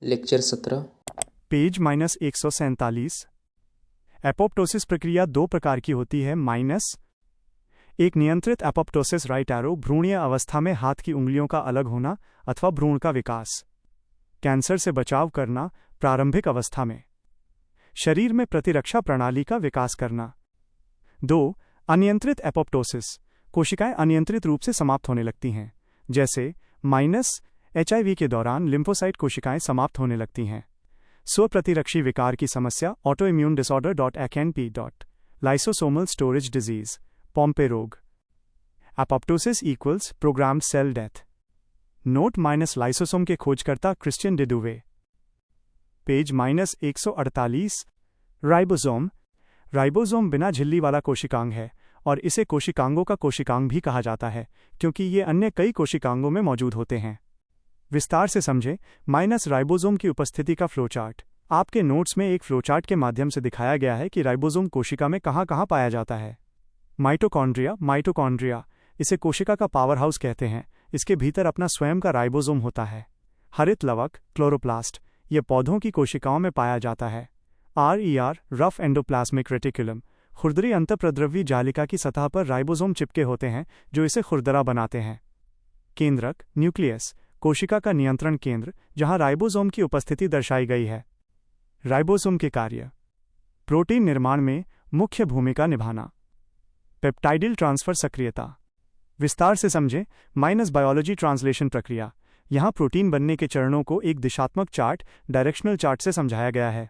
Lecture 17। Page -147। Apoptosis प्रक्रिया दो प्रकार की होती है। एक नियंत्रित एपोप्टोसिस राइट एरो भ्रूणीय अवस्था में हाथ की उंगलियों का अलग होना अथवा भ्रूण का विकास। कैंसर से बचाव करना प्रारंभिक अवस्था में। शरीर में प्रतिरक्षा प्रणाली का विकास करना। 2. अनियंत्रित एपोप्टोसिस कोशिकाएं अनियंत्रित रूप से समाप्त होने लगती हैं, जैसे HIV के दौरान लिम्फोसाइट कोशिकाएं समाप्त होने लगती हैं। स्वप्रतिरक्षी विकार की समस्या autoimmune disorder AKNP lysosomal storage disease Pompe रोग। Apoptosis equals programmed cell death. Note lysosome के खोजकर्ता क्रिश्चियन डिडुवे। पेज -148। राइबोसोम बिना झिल्ली वाला कोशिकांग है और इसे कोशिकांगों का कोशिकांग भी कहा जाता है क्योंकि ये अन्य कई कोशिकांगों में मौजूद होते हैं। विस्तार से समझें। राइबोसोम की उपस्थिति का फ्लोचार्ट। आपके नोट्स में एक फ्लोचार्ट के माध्यम से दिखाया गया है कि राइबोसोम कोशिका में कहाँ पाया जाता है। माइटोकॉन्ड्रिया इसे कोशिका का पावर हाउस कहते हैं। इसके भीतर अपना स्वयं का राइबोसोम होता है। हरित लवक क्लोरोप्लास्ट ये पौधों की कोशिकाओं में पाया जाता है। RER रफ एंडोप्लाज्मिक रेटिकुलम खुरदरी अंतःप्रद्रव्य जालिका की सतह पर राइबोसोम चिपके होते हैं जो इसे खुरदरा बनाते हैं। केंद्रक न्यूक्लियस कोशिका का नियंत्रण केंद्र जहां राइबोसोम की उपस्थिति दर्शाई गई है। राइबोसोम के कार्य। प्रोटीन निर्माण में मुख्य भूमिका निभाना। पेप्टाइडिल ट्रांसफर सक्रियता। विस्तार से समझें। बायोलॉजी ट्रांसलेशन प्रक्रिया। यहां प्रोटीन बनने के चरणों को एक दिशात्मक चार्ट डायरेक्शनल चार्ट से समझाया गया है।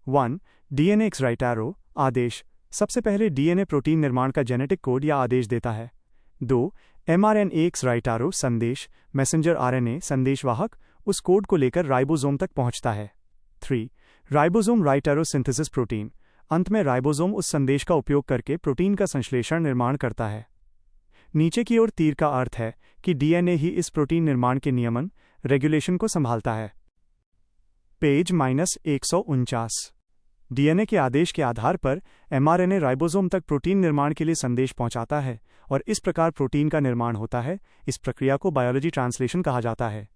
1. DNA राइट एरो आदेश। सबसे पहले DNA प्रोटीन निर्माण का जेनेटिक कोड या आदेश देता है। 2. mRNA राइट एरो संदेश मैसेंजर RNA संदेशवाहक उस कोड को लेकर राइबोसोम तक पहुंचता है। 3. Ribosome right arrow synthesis protein अंत में राइबोसोम उस संदेश का उपयोग करके प्रोटीन का संश्लेषण निर्माण करता है। नीचे की ओर तीर का अर्थ है कि DNA ही इस प्रोटीन निर्माण के नियमन रेगुलेशन को संभालता है। पेज -149। DNA के आदेश के आधार पर mRNA राइबोसोम तक प्रोटीन निर्माण के लिए संदेश पहुंचाता है और इस प्रकार प्रोटीन का निर्माण होता है। इस प्रक्रिया को बायोलॉजी ट्रांसलेशन कहा जाता है।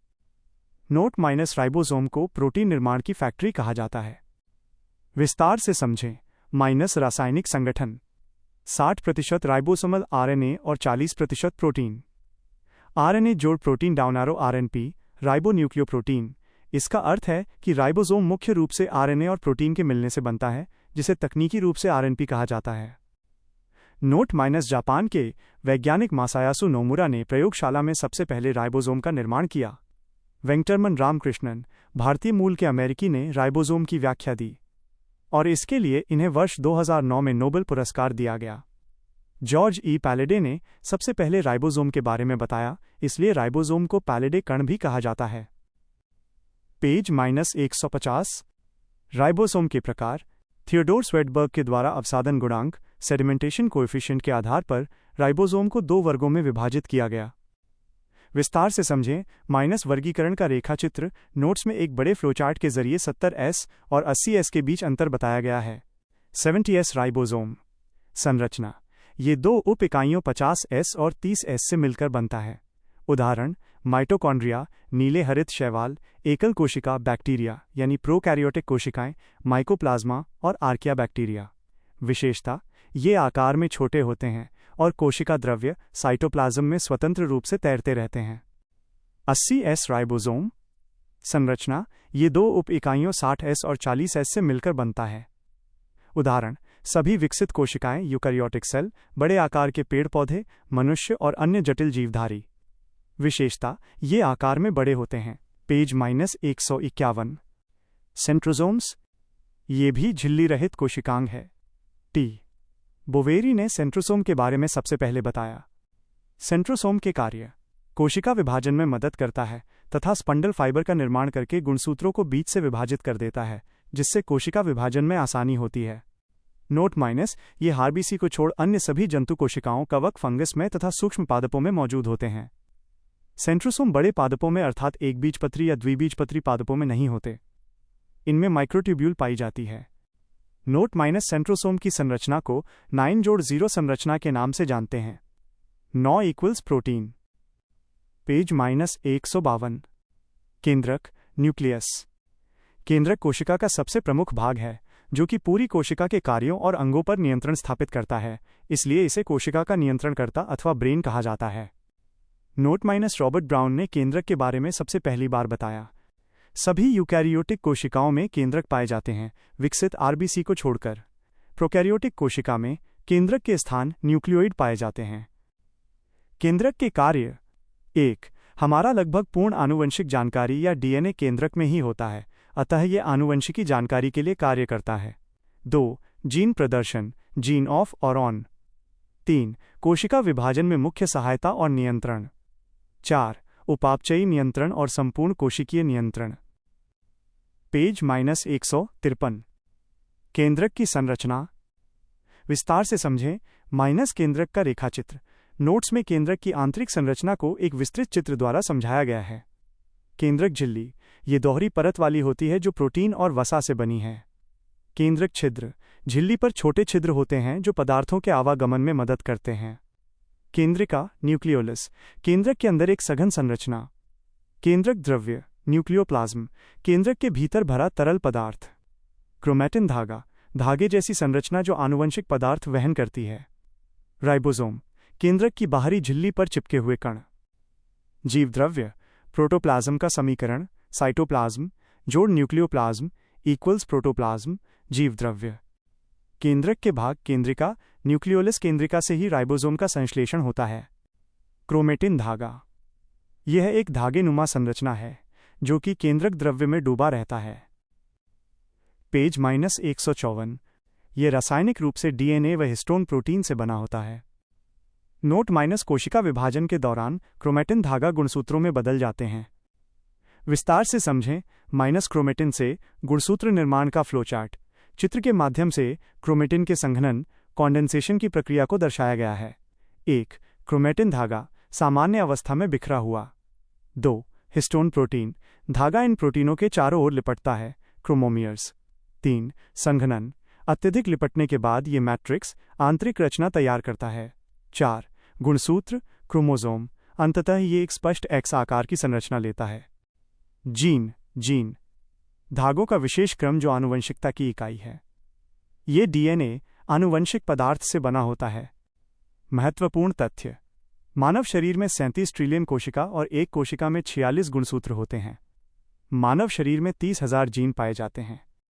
नोट राइबोसोम को प्रोटीन निर्माण की फैक्ट्री कहा जाता है। विस्तार से समझें। रासायनिक संगठन 60% राइबोसोमल RNA और 40% प्रोटीन। RNA जोड़ protein down arrow RNP ribonucleoprotein. इसका अर्थ है कि राइबोसोम मुख्य रूप से RNA और प्रोटीन के मिलने से बनता है जिसे तकनीकी रूप से RNP कहा जाता है। नोट जापान के वैज्ञानिक मासायासु नोमुरा ने प्रयोगशाला में सबसे पहले राइबोसोम का निर्माण किया। वेंकटरमन रामकृष्णन भारतीय मूल के अमेरिकी ने राइबोसोम की व्याख्या दी और इसके लिए इन्हें वर्ष 2009 में नोबेल पुरस्कार दिया गया। जॉर्ज पैलेडे ने सबसे पहले राइबोसोम के बारे में बताया, इसलिए राइबोसोम को पैलेडे कण भी कहा जाता है। पेज -150। राइबोसोम के प्रकार। थियोडोर स्वेडबर्ग के द्वारा अवसादन गुणांक सेडिमेंटेशन कोएफिशिएंट के आधार पर राइबोसोम को दो वर्गों में विभाजित किया गया। विस्तार से समझें। वर्गीकरण का रेखाचित्र नोट्स में एक बड़े फ्लोचार्ट के जरिए 70S और 80S के बीच अंतर बताया गया है। 70S राइबोसोम संरचना। ये दो उप इकाइयों 50S और 30S से मिलकर बनता है। उदाहरण माइटोकॉन्ड्रिया नीले हरित शैवाल, एकल कोशिका बैक्टीरिया यानी प्रोकैरियोटिक कोशिकाएं, माइकोप्लाज्मा और आर्किया बैक्टीरिया। विशेषता ये आकार में छोटे होते हैं और कोशिका द्रव्य साइटोप्लाज्म में स्वतंत्र रूप से तैरते रहते हैं। 80S राइबोसोम संरचना। ये दो उप इकाइयों 60S और 40S से मिलकर बनता है। उदाहरण सभी विकसित कोशिकाएं, यूकैरियोटिक सेल, बड़े आकार के पेड़ पौधे, मनुष्य और अन्य जटिल जीवधारी। विशेषता ये आकार में बड़े होते हैं। पेज -151। सेंट्रोसोम्स ये भी झिल्ली रहित कोशिकांग है। बोवेरी ने सेंट्रोसोम के बारे में सबसे पहले बताया। सेंट्रोसोम के कार्य। कोशिका विभाजन में मदद करता है तथा स्पंडल फाइबर का निर्माण करके गुणसूत्रों को बीच से विभाजित कर देता है जिससे कोशिका विभाजन में आसानी होती है। नोट ये हार्बीसी को छोड़ अन्य सभी जंतु कोशिकाओं, कवक, फंगस में तथा सूक्ष्म पादपों में मौजूद होते हैं। सेंट्रोसोम बड़े पादपों में अर्थात एक बीजपत्री या द्विबीजपत्री पादपों में नहीं होते। इनमें माइक्रोट्यूब्यूल पाई जाती है। नोट सेंट्रोसोम की संरचना को 9-0 संरचना के नाम से जानते हैं। 9 इक्वल्स प्रोटीन। पेज -152। केंद्रक न्यूक्लियस। केंद्रक कोशिका का सबसे प्रमुख भाग है, जो कि पूरी कोशिका के कार्यों और अंगों पर नियंत्रण स्थापित करता है, इसलिए इसे कोशिका का नियंत्रणकर्ता अथवा ब्रेन कहा जाता है। नोट - रॉबर्ट ब्राउन ने केंद्रक के बारे में सबसे पहली बार बताया। सभी यूकैरियोटिक कोशिकाओं में केंद्रक पाए जाते हैं, विकसित आरबीसी को छोड़कर। प्रोकैरियोटिक कोशिका में केंद्रक के स्थान न्यूक्लियोइड पाए जाते हैं। केंद्रक के कार्य: 1. हमारा लगभग पूर्ण आनुवंशिक जानकारी या डीएनए केंद्रक में ही होता है, अतः यह आनुवंशिकी जानकारी के लिए कार्य करता है। 2. जीन प्रदर्शन, जीन ऑफ और ऑन। 3. कोशिका विभाजन में मुख्य सहायता और नियंत्रण। 4. उपापचयी नियंत्रण और संपूर्ण कोशिकीय नियंत्रण। पेज -153। केंद्रक की संरचना विस्तार से समझें। केंद्रक का रेखाचित्र। नोट्स में केंद्रक की आंतरिक संरचना को एक विस्तृत चित्र द्वारा समझाया गया है। केंद्रक झिल्ली, ये दोहरी परत वाली होती है जो प्रोटीन और वसा से बनी है। केंद्रक छिद्र, झिल्ली पर छोटे छिद्र होते हैं जो पदार्थों के आवागमन में मदद करते हैं। केंद्रिका, न्यूक्लियोलस, केंद्रक के अंदर एक सघन संरचना। केंद्रक द्रव्य, न्यूक्लियोप्लाज्म, केंद्रक के भीतर भरा तरल पदार्थ। क्रोमैटिन धागा, धागे जैसी संरचना जो आनुवंशिक पदार्थ वहन करती है। राइबोसोम, केंद्रक की बाहरी झिल्ली पर चिपके हुए कण। जीवद्रव्य, प्रोटोप्लाज्म का समीकरण, साइटोप्लाज्म जोड़ न्यूक्लियोप्लाज्म इक्वल्स प्रोटोप्लाज्म, जीवद्रव्य। केंद्रक के भाग केंद्रिका, न्यूक्लियोलस केंद्रिका से ही राइबोसोम का संश्लेषण होता है। क्रोमैटिन धागा, यह एक धागेनुमा संरचना है जो कि केंद्रक द्रव्य में डूबा रहता है। पेज -154। यह रासायनिक रूप से डीएनए व हिस्टोन प्रोटीन से बना होता है। नोट - कोशिका विभाजन के दौरान क्रोमैटिन धागा गुणसूत्रों में बदल जाते हैं। विस्तार से समझें। क्रोमैटिन से गुणसूत्र निर्माण का फ्लोचार्ट। चित्र के माध्यम से क्रोमैटिन के संघनन, कॉन्डेंसेशन की प्रक्रिया को दर्शाया गया है। 1. क्रोमैटिन धागा, सामान्य अवस्था में बिखरा हुआ। 2. हिस्टोन प्रोटीन, धागा इन प्रोटीनों के चारों ओर लिपटता है, क्रोमोमियर्स। 3. संघनन, अत्यधिक लिपटने के बाद ये मैट्रिक्स आंतरिक रचना तैयार करता है। 4. गुणसूत्र, क्रोमोसोम, अंततः ये एक स्पष्ट एक्स आकार की संरचना लेता है। जीन, धागों का विशेष क्रम जो आनुवंशिकता की इकाई है। ये डीएनए आनुवंशिक पदार्थ से बना होता है। महत्वपूर्ण तथ्य: मानव शरीर में 37 ट्रिलियन कोशिका और एक कोशिका में 46 गुणसूत्र होते हैं। मानव शरीर में 30,000 जीन पाए जाते हैं।